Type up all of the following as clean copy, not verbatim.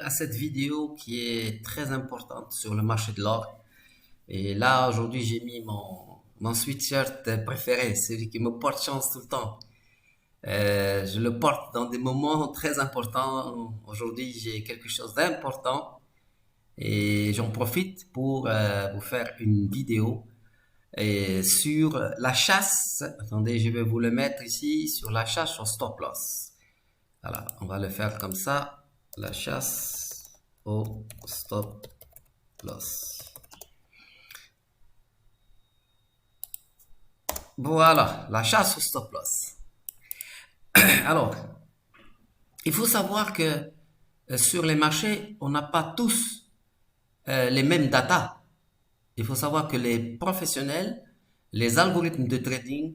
à cette vidéo qui est très importante sur le marché de l'or. Et là, aujourd'hui, j'ai mis mon sweatshirt préféré, celui qui me porte chance tout le temps. Je le porte dans des moments très importants. Aujourd'hui, j'ai quelque chose d'important et j'en profite pour vous faire une vidéo sur la chasse. Attendez, je vais vous le mettre ici sur la chasse au stop loss. Voilà, on va le faire comme ça. La chasse au stop loss. Voilà, la chasse au stop loss. Alors, il faut savoir que sur les marchés, on n'a pas tous les mêmes datas. Il faut savoir que les professionnels, les algorithmes de trading,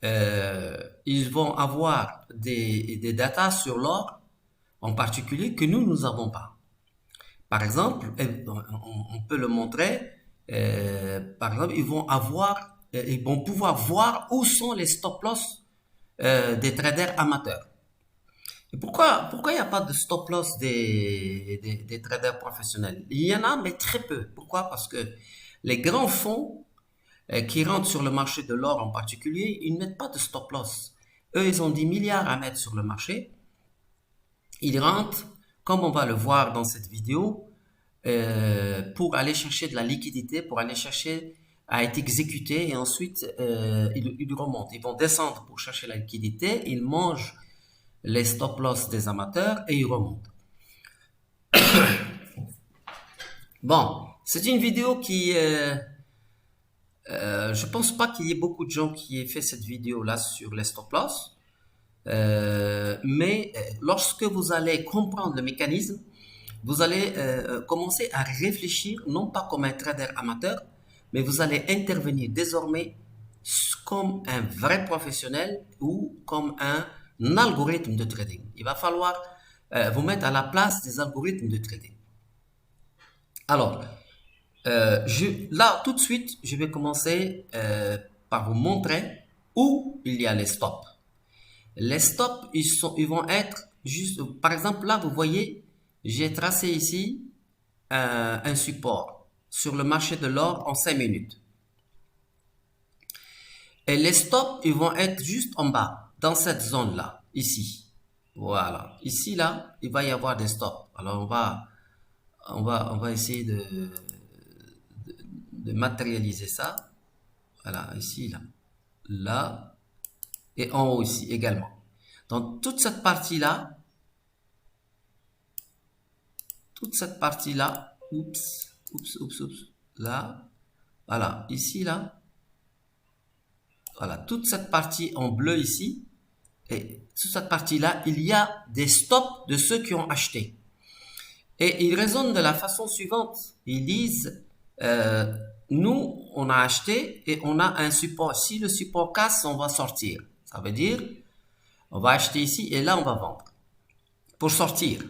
ils vont avoir des datas sur l'or en particulier que nous n'avons pas. Par exemple, on peut le montrer, par exemple, ils vont pouvoir voir où sont les stop loss des traders amateurs. Et pourquoi il n'y a pas de stop loss des traders professionnels? Il y en a, mais très peu. Pourquoi? Parce que les grands fonds qui rentrent sur le marché de l'or en particulier, ils ne mettent pas de stop loss. Eux, ils ont 10 milliards à mettre sur le marché. Ils rentrent, comme on va le voir dans cette vidéo, pour aller chercher de la liquidité, pour aller chercher à être exécuté et ensuite ils remontent. Ils vont descendre pour chercher la liquidité, ils mangent les stop loss des amateurs et ils remontent. Bon, c'est une vidéo qui je pense pas qu'il y ait beaucoup de gens qui aient fait cette vidéo là sur les stop loss. Mais lorsque vous allez comprendre le mécanisme, vous allez commencer à réfléchir non pas comme un trader amateur, mais vous allez intervenir désormais comme un vrai professionnel ou comme un algorithme de trading. Il va falloir vous mettre à la place des algorithmes de trading. Alors, là, tout de suite, je vais commencer par vous montrer où il y a les stops. Les stops, ils vont être juste, par exemple, là, vous voyez, j'ai tracé ici un support sur le marché de l'or en 5 minutes. Et les stops, ils vont être juste en bas, dans cette zone-là, ici. Voilà. Ici, là, il va y avoir des stops. Alors, on va essayer de matérialiser ça. Voilà, ici, là. Là. Et en haut ici également. Donc, toute cette partie-là, oups, là, voilà, ici, là, voilà, toute cette partie en bleu ici, et toute cette partie-là, il y a des stops de ceux qui ont acheté. Et ils raisonnent de la façon suivante. Ils disent, nous, on a acheté et on a un support. Si le support casse, on va sortir. Ça veut dire, on va acheter ici et là, on va vendre pour sortir.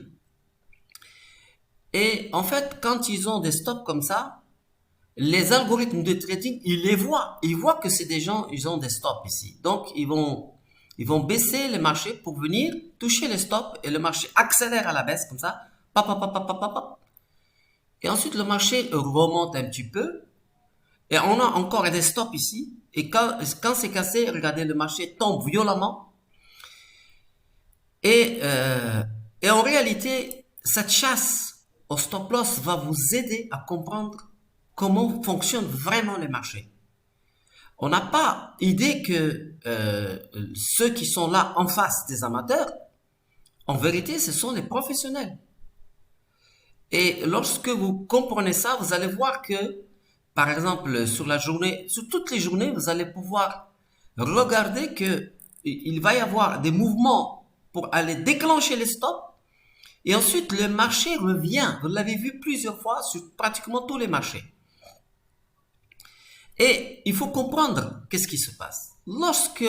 Et en fait, quand ils ont des stops comme ça, les algorithmes de trading, ils les voient. Ils voient que c'est des gens, ils ont des stops ici. Donc, ils vont baisser les marchés pour venir toucher les stops et le marché accélère à la baisse comme ça. Pop, pop, pop, pop, pop, pop. Et ensuite, le marché remonte un petit peu. Et on a encore des stops ici. Et quand c'est cassé, regardez, le marché tombe violemment. Et en réalité, cette chasse au stop loss va vous aider à comprendre comment fonctionnent vraiment les marchés. On n'a pas idée que ceux qui sont là en face des amateurs, en vérité, ce sont les professionnels. Et lorsque vous comprenez ça, vous allez voir que, par exemple, sur toutes les journées, vous allez pouvoir regarder que il va y avoir des mouvements pour aller déclencher les stops. Et ensuite, le marché revient. Vous l'avez vu plusieurs fois sur pratiquement tous les marchés. Et il faut comprendre qu'est-ce qui se passe. Lorsque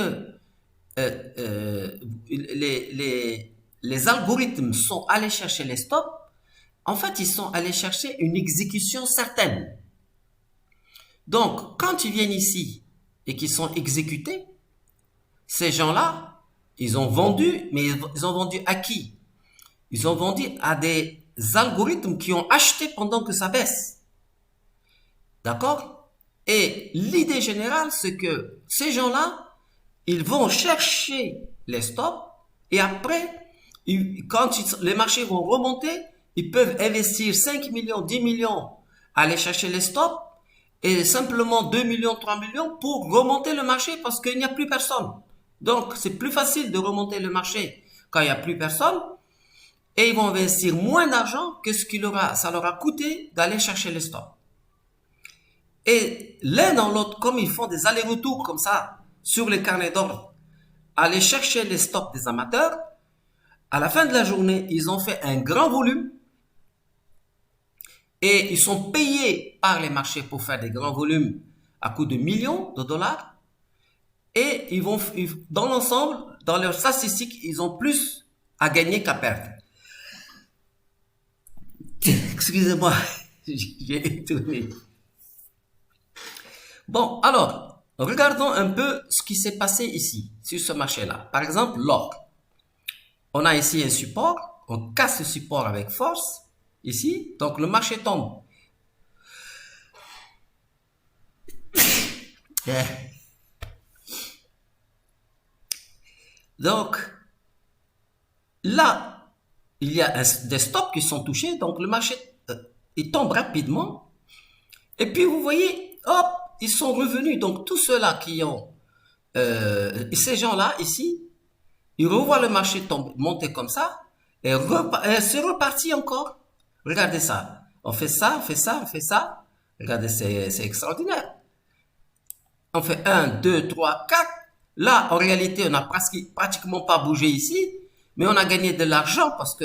les algorithmes sont allés chercher les stops, en fait, ils sont allés chercher une exécution certaine. Donc, quand ils viennent ici et qu'ils sont exécutés, ces gens-là, ils ont vendu, mais ils ont vendu à qui? Ils ont vendu à des algorithmes qui ont acheté pendant que ça baisse. D'accord? Et l'idée générale, c'est que ces gens-là, ils vont chercher les stops et après, quand les marchés vont remonter, ils peuvent investir 5 millions, 10 millions, aller chercher les stops et simplement 2 millions, 3 millions pour remonter le marché parce qu'il n'y a plus personne. Donc, c'est plus facile de remonter le marché quand il n'y a plus personne et ils vont investir moins d'argent que ça leur a coûté d'aller chercher les stops. Et l'un dans l'autre, comme ils font des allers-retours comme ça sur les carnets d'ordre, aller chercher les stops des amateurs, à la fin de la journée, ils ont fait un grand volume et ils sont payés par les marchés pour faire des grands volumes à coût de millions de dollars. Et dans l'ensemble, dans leurs statistiques, ils ont plus à gagner qu'à perdre. Excusez-moi, j'ai étonné. Bon, alors, regardons un peu ce qui s'est passé ici, sur ce marché-là. Par exemple, l'or. On a ici un support, on casse le support avec force, ici, donc le marché tombe. Donc, là, il y a des stops qui sont touchés, donc le marché, il tombe rapidement. Et puis, vous voyez, hop, ils sont revenus. Donc, tous ceux-là qui ont, ces gens-là, ici, ils revoient le marché monter comme ça, et c'est reparti encore. Regardez ça. On fait ça, on fait ça, on fait ça. Regardez, c'est extraordinaire. On fait 1, 2, 3, 4. Là, en réalité, on n'a pratiquement pas bougé ici, mais on a gagné de l'argent parce que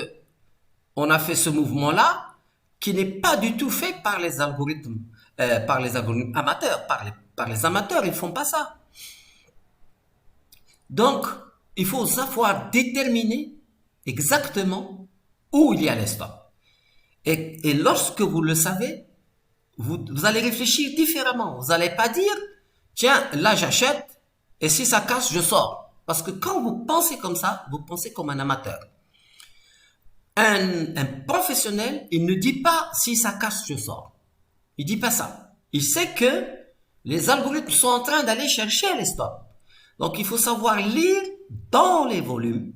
on a fait ce mouvement-là qui n'est pas du tout fait par les algorithmes, amateurs. Par les amateurs, ils font pas ça. Donc, il faut savoir déterminer exactement où il y a les stops. Et lorsque vous le savez, vous allez réfléchir différemment. Vous n'allez pas dire, tiens, là j'achète, et si ça casse, je sors. Parce que quand vous pensez comme ça, vous pensez comme un amateur. Un professionnel, il ne dit pas, si ça casse, je sors. Il dit pas ça. Il sait que les algorithmes sont en train d'aller chercher les stops. Donc, il faut savoir lire dans les volumes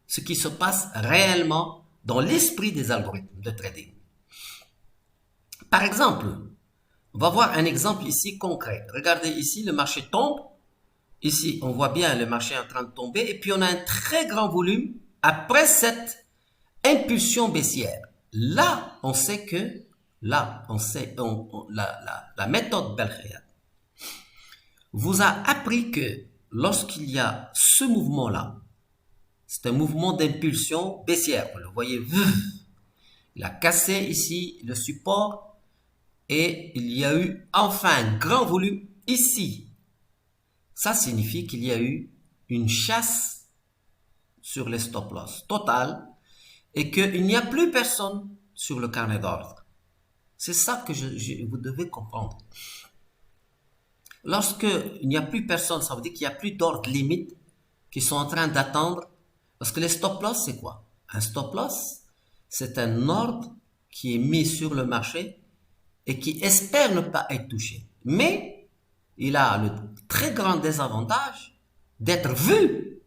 ce qui se passe réellement dans l'esprit des algorithmes de trading. Par exemple, on va voir un exemple ici concret. Regardez ici, le marché tombe. Ici, on voit bien le marché en train de tomber. Et puis, on a un très grand volume après cette impulsion baissière. Là, on sait que, la méthode Belkhayat vous a appris que lorsqu'il y a ce mouvement-là, c'est un mouvement d'impulsion baissière. Vous le voyez, il a cassé ici le support et il y a eu enfin un grand volume ici. Ça signifie qu'il y a eu une chasse sur les stop loss totale et qu'il n'y a plus personne sur le carnet d'ordre. C'est ça que vous devez comprendre. Lorsqu'il n'y a plus personne, ça veut dire qu'il n'y a plus d'ordre limite qui sont en train d'attendre. Parce que les stop loss, c'est quoi? Un stop loss, c'est un ordre qui est mis sur le marché et qui espère ne pas être touché. Mais il a le très grand désavantage d'être vu,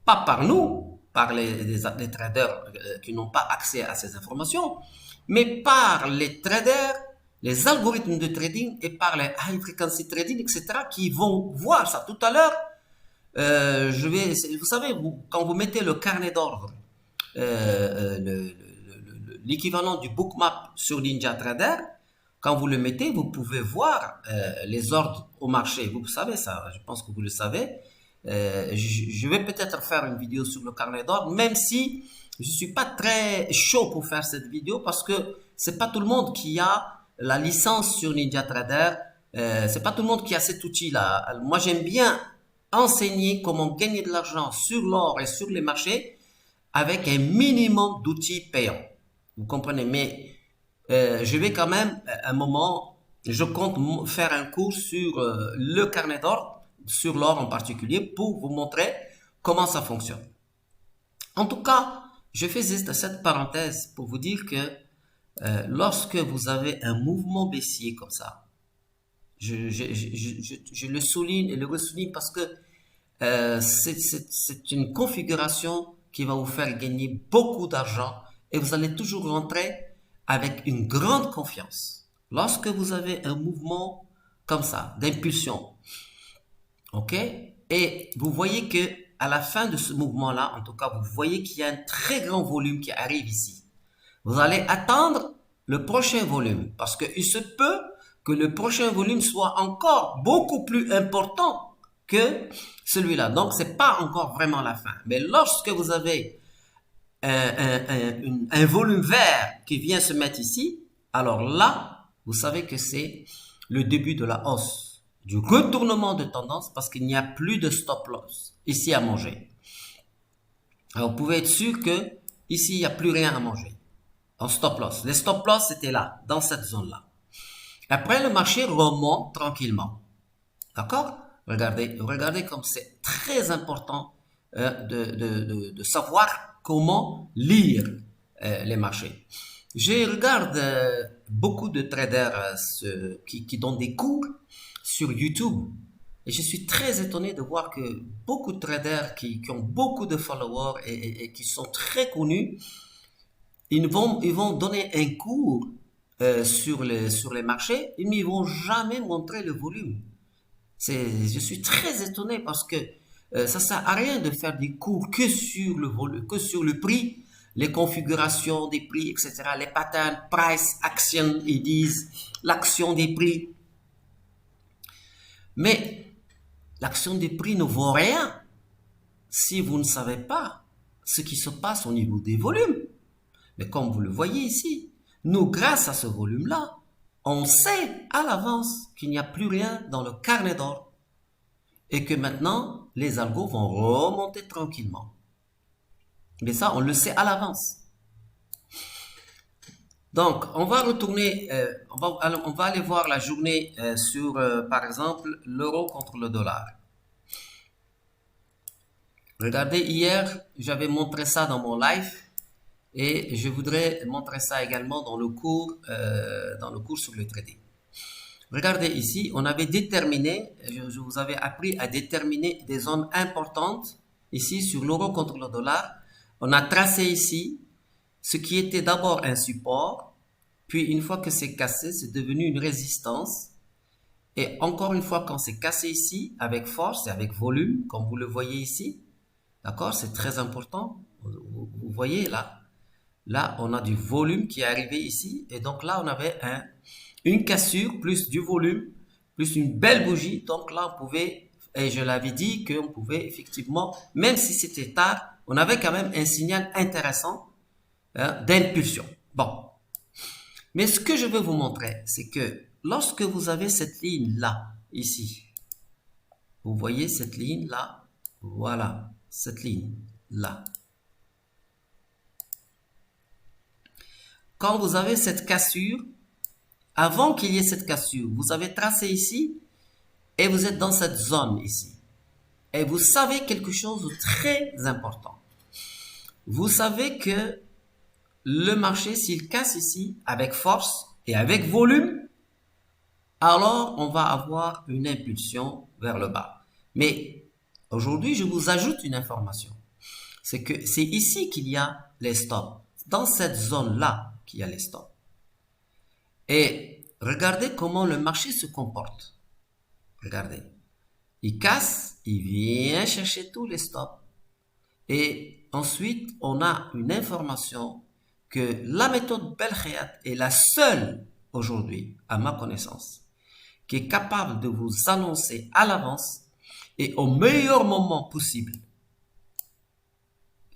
pas par nous, par les traders qui n'ont pas accès à ces informations, mais par les traders, les algorithmes de trading et par les high frequency trading, etc., qui vont voir ça. Tout à l'heure, vous savez, quand vous mettez le carnet d'ordre, l'équivalent du bookmap sur NinjaTrader, quand vous le mettez, vous pouvez voir les ordres au marché. Vous savez ça, je pense que vous le savez. Je vais peut-être faire une vidéo sur le carnet d'ordre, même si je suis pas très chaud pour faire cette vidéo parce que c'est pas tout le monde qui a la licence sur NinjaTrader. C'est pas tout le monde qui a cet outil-là. Moi, j'aime bien enseigner comment gagner de l'argent sur l'or et sur les marchés avec un minimum d'outils payants. Vous comprenez? Mais je vais quand même, un moment, je compte faire un cours sur le carnet d'ordre, sur l'or en particulier, pour vous montrer comment ça fonctionne. En tout cas, je fais cette parenthèse pour vous dire que lorsque vous avez un mouvement baissier comme ça, je le souligne et le ressouligne parce que c'est une configuration qui va vous faire gagner beaucoup d'argent et vous allez toujours rentrer avec une grande confiance. Lorsque vous avez un mouvement comme ça, d'impulsion, ok, et vous voyez que à la fin de ce mouvement-là, en tout cas, vous voyez qu'il y a un très grand volume qui arrive ici. Vous allez attendre le prochain volume parce qu'il se peut que le prochain volume soit encore beaucoup plus important que celui-là. Donc, c'est pas encore vraiment la fin. Mais lorsque vous avez un volume vert qui vient se mettre ici, alors là, vous savez que c'est le début de la hausse, du retournement de tendance parce qu'il n'y a plus de stop loss ici à manger. Alors, vous pouvez être sûr que ici, il n'y a plus rien à manger en stop loss. Les stop loss, c'était là, dans cette zone-là. Après, le marché remonte tranquillement. D'accord? Regardez comme c'est très important de savoir comment lire les marchés. Je regarde beaucoup de traders qui donnent des cours sur YouTube et je suis très étonné de voir que beaucoup de traders qui ont beaucoup de followers et qui sont très connus, ils vont donner un cours sur les marchés, mais ils vont jamais montrer le volume. Je suis très étonné parce que ça sert à rien de faire des cours que sur le volume, que sur le prix, les configurations des prix, etc., les patterns, price, action, ils disent l'action des prix. Mais l'action des prix ne vaut rien si vous ne savez pas ce qui se passe au niveau des volumes. Mais comme vous le voyez ici, nous, grâce à ce volume-là, on sait à l'avance qu'il n'y a plus rien dans le carnet d'ordre et que maintenant, les algos vont remonter tranquillement. Mais ça, on le sait à l'avance. Donc, on va retourner, on va aller voir la journée sur, par exemple, l'euro contre le dollar. Regardez, hier, j'avais montré ça dans mon live. Et je voudrais montrer ça également dans le cours sur le trading. Regardez ici, on avait déterminé, je vous avais appris à déterminer des zones importantes ici sur l'euro contre le dollar. On a tracé ici ce qui était d'abord un support, puis une fois que c'est cassé, c'est devenu une résistance. Et encore une fois, quand c'est cassé ici, avec force et avec volume, comme vous le voyez ici, d'accord, c'est très important. Vous voyez là. Là, on a du volume qui est arrivé ici. Et donc là, on avait une cassure, plus du volume, plus une belle bougie. Donc là, on pouvait, et je l'avais dit, qu'on pouvait effectivement, même si c'était tard, on avait quand même un signal intéressant d'impulsion. Bon. Mais ce que je veux vous montrer, c'est que lorsque vous avez cette ligne-là, ici, vous voyez cette ligne-là, voilà, cette ligne-là. Quand vous avez cette cassure, avant qu'il y ait cette cassure, vous avez tracé ici et vous êtes dans cette zone ici. Et vous savez quelque chose de très important. Vous savez que le marché, s'il casse ici avec force et avec volume, alors on va avoir une impulsion vers le bas. Mais aujourd'hui, je vous ajoute une information. C'est que c'est ici qu'il y a les stops. Dans cette zone-là, qu'il y a les stops. Et regardez comment le marché se comporte. Regardez. Il casse, il vient chercher tous les stops. Et ensuite, on a une information que la méthode Bell-Khayat est la seule aujourd'hui, à ma connaissance, qui est capable de vous annoncer à l'avance et au meilleur moment possible.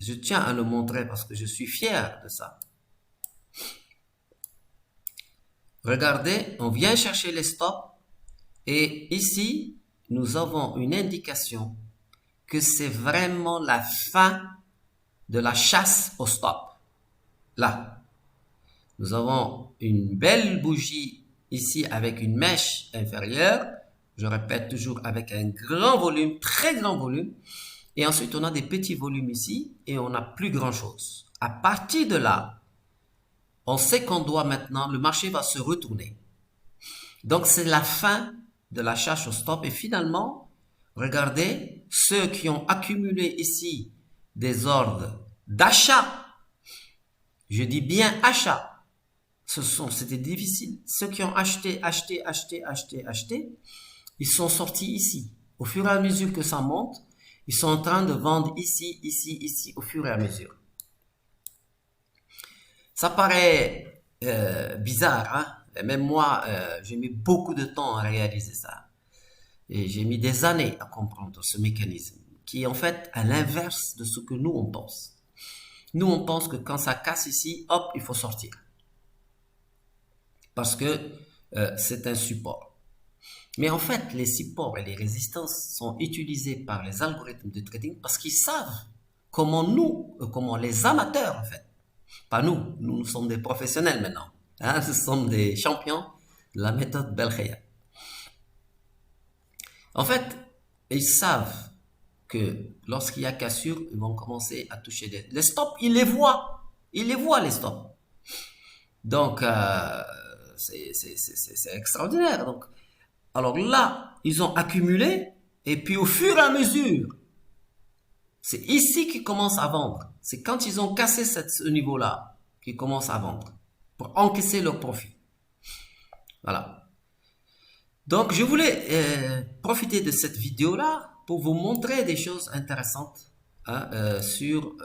Je tiens à le montrer parce que je suis fier de ça. Regardez, on vient chercher les stops et ici, nous avons une indication que c'est vraiment la fin de la chasse au stop. Là, nous avons une belle bougie ici avec une mèche inférieure. Je répète toujours avec un grand volume, très grand volume. Et ensuite, on a des petits volumes ici et on n'a plus grand chose. À partir de là, on sait qu'on doit maintenant, le marché va se retourner. Donc, c'est la fin de la chasse au stop. Et finalement, regardez, ceux qui ont accumulé ici des ordres d'achat, je dis bien achat, c'était difficile. Ceux qui ont acheté, ils sont sortis ici. Au fur et à mesure que ça monte, ils sont en train de vendre ici, ici, au fur et à mesure. Ça paraît bizarre, hein? Et même moi, j'ai mis beaucoup de temps à réaliser ça. Et j'ai mis des années à comprendre ce mécanisme, qui est en fait à l'inverse de ce que nous, on pense. Nous, on pense que quand ça casse ici, hop, il faut sortir. Parce que c'est un support. Mais en fait, les supports et les résistances sont utilisés par les algorithmes de trading parce qu'ils savent comment nous, comment les amateurs en fait, pas nous, nous sommes des professionnels maintenant, hein, nous sommes des champions de la méthode Belkhaya. En fait, ils savent que lorsqu'il y a cassure, ils vont commencer à toucher les stops, ils les voient les stops. Donc, c'est extraordinaire. Donc, alors là, ils ont accumulé, et puis au fur et à mesure, c'est ici qu'ils commencent à vendre. C'est quand ils ont cassé ce niveau-là qu'ils commencent à vendre pour encaisser leur profit. Voilà. Donc, je voulais profiter de cette vidéo-là pour vous montrer des choses intéressantes hein, sur...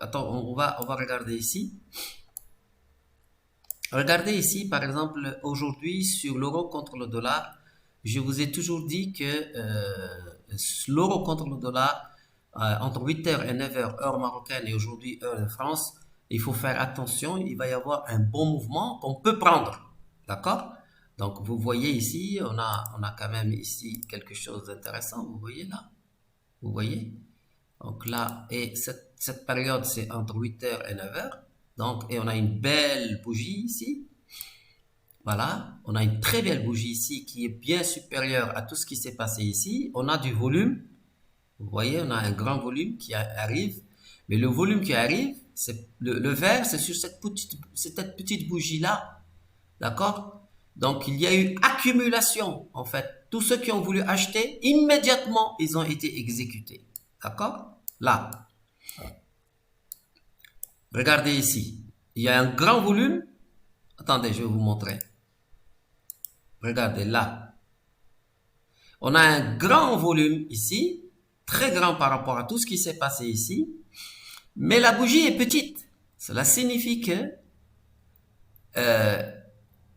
attends, on va regarder ici. Regardez ici, par exemple, aujourd'hui, sur l'euro contre le dollar, je vous ai toujours dit que l'euro contre le dollar, entre 8h et 9h, heure marocaine, et aujourd'hui, heure de France, il faut faire attention, il va y avoir un bon mouvement qu'on peut prendre. D'accord? Donc, vous voyez ici, on a quand même ici quelque chose d'intéressant, vous voyez là? Vous voyez? Donc là, et cette période, c'est entre 8h et 9h. Donc, et on a une belle bougie ici. Voilà, on a une très belle bougie ici qui est bien supérieure à tout ce qui s'est passé ici. On a du volume. Vous voyez, on a un grand volume qui arrive. Mais le volume qui arrive, c'est le vert, c'est sur cette petite bougie-là. D'accord? Donc, il y a eu accumulation, en fait. Tous ceux qui ont voulu acheter, immédiatement, ils ont été exécutés. D'accord? Là. Regardez ici. Il y a un grand volume. Attendez, je vais vous montrer. Regardez là. On a un grand volume ici. Très grand par rapport à tout ce qui s'est passé ici. Mais la bougie est petite. Cela signifie que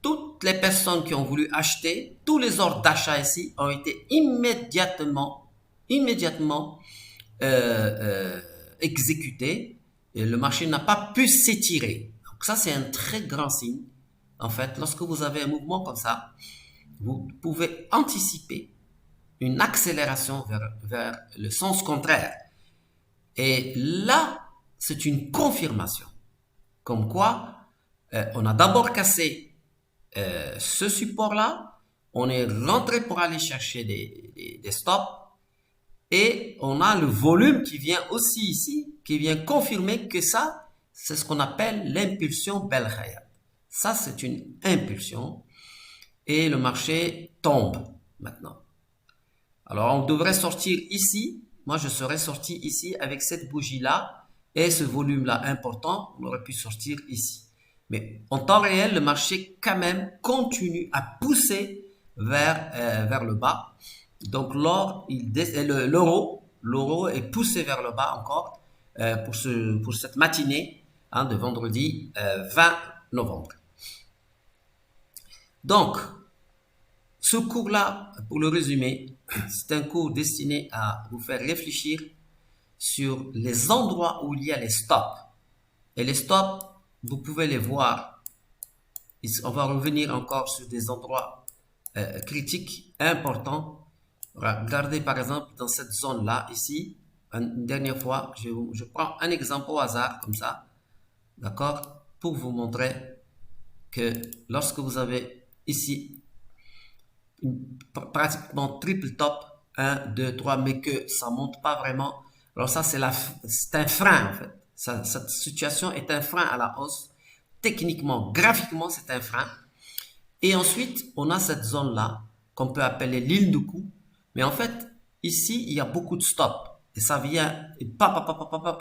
toutes les personnes qui ont voulu acheter, tous les ordres d'achat ici ont été immédiatement exécutés. Et le marché n'a pas pu s'étirer. Donc ça, c'est un très grand signe. En fait, lorsque vous avez un mouvement comme ça, vous pouvez anticiper une accélération vers le sens contraire. Et là, c'est une confirmation. Comme quoi, on a d'abord cassé ce support-là, on est rentré pour aller chercher des stops, et on a le volume qui vient aussi ici, qui vient confirmer que ça, c'est ce qu'on appelle l'impulsion Belkhaya. Ça, c'est une impulsion. Et le marché tombe maintenant. Alors, on devrait sortir ici. Moi, je serais sorti ici avec cette bougie-là et ce volume-là important. On aurait pu sortir ici. Mais en temps réel, le marché quand même continue à pousser vers le bas. Donc, l'euro est poussé vers le bas encore pour cette matinée hein, de vendredi 20 novembre. Donc, ce cours-là, pour le résumer, c'est un cours destiné à vous faire réfléchir sur les endroits où il y a les stops. Et les stops, vous pouvez les voir. On va revenir encore sur des endroits critiques importants. Regardez par exemple dans cette zone-là, ici, une dernière fois, je prends un exemple au hasard comme ça, d'accord, pour vous montrer que lorsque vous avez ici pratiquement triple top, 1, 2, 3, mais que ça monte pas vraiment. Alors ça, c'est un frein en fait. Cette situation est un frein à la hausse. Techniquement, graphiquement, c'est un frein. Et ensuite, on a cette zone-là qu'on peut appeler l'île de coup. Mais en fait, ici, il y a beaucoup de stops. Et ça vient, et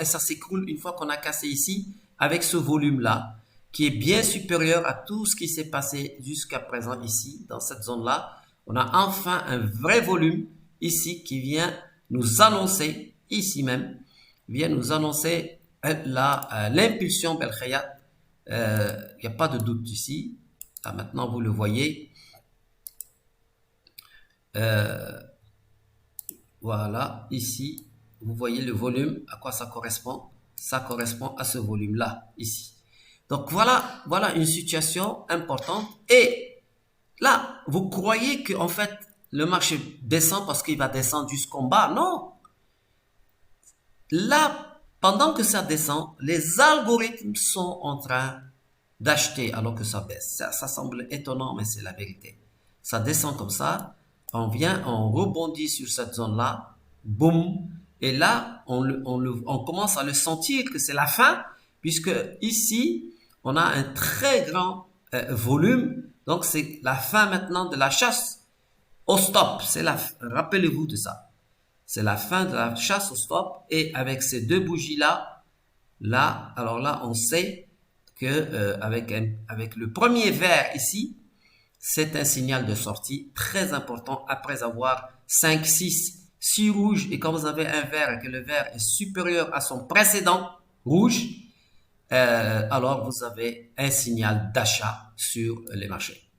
ça s'écroule une fois qu'on a cassé ici avec ce volume-là, qui est bien supérieur à tout ce qui s'est passé jusqu'à présent ici, dans cette zone-là. On a enfin un vrai volume ici qui vient nous annoncer, ici même, vient nous annoncer l'impulsion Bel Khayat. Il n'y a pas de doute ici. Là, maintenant, vous le voyez. Voilà, ici, vous voyez le volume, à quoi ça correspond? Ça correspond à ce volume-là, ici. Donc, voilà une situation importante. Et là, vous croyez que en fait, le marché descend parce qu'il va descendre jusqu'en bas? Non. Là, pendant que ça descend, les algorithmes sont en train d'acheter alors que ça baisse. Ça semble étonnant, mais c'est la vérité. Ça descend comme ça, on rebondit sur cette zone-là, boum, et là, on commence à le sentir que c'est la fin, puisque ici, on a un très grand volume, donc c'est la fin maintenant de la chasse au stop. Rappelez-vous de ça. C'est la fin de la chasse au stop, et avec ces deux bougies-là, alors là, on sait que avec le premier vert ici, c'est un signal de sortie très important après avoir 5, 6 rouges. Et quand vous avez un vert et que le vert est supérieur à son précédent rouge, alors vous avez un signal d'achat sur les marchés.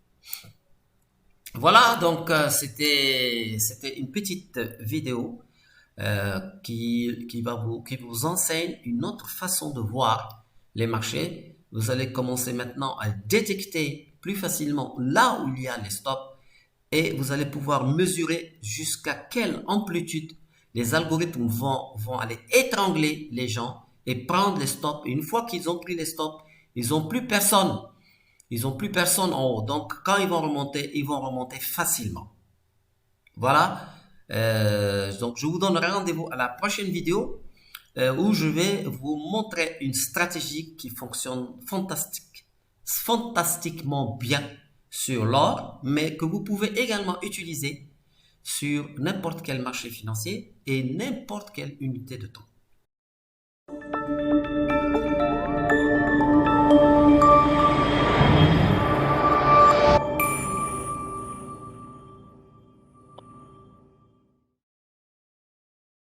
Voilà, donc c'était une petite vidéo qui vous enseigne une autre façon de voir les marchés. Vous allez commencer maintenant à détecter plus facilement là où il y a les stops et vous allez pouvoir mesurer jusqu'à quelle amplitude les algorithmes vont aller étrangler les gens et prendre les stops. Et une fois qu'ils ont pris les stops, ils n'ont plus personne. Ils n'ont plus personne en haut. Donc, quand ils vont remonter facilement. Voilà. Donc, je vous donne rendez-vous à la prochaine vidéo où je vais vous montrer une stratégie qui fonctionne fantastiquement bien sur l'or, mais que vous pouvez également utiliser sur n'importe quel marché financier et n'importe quelle unité de temps.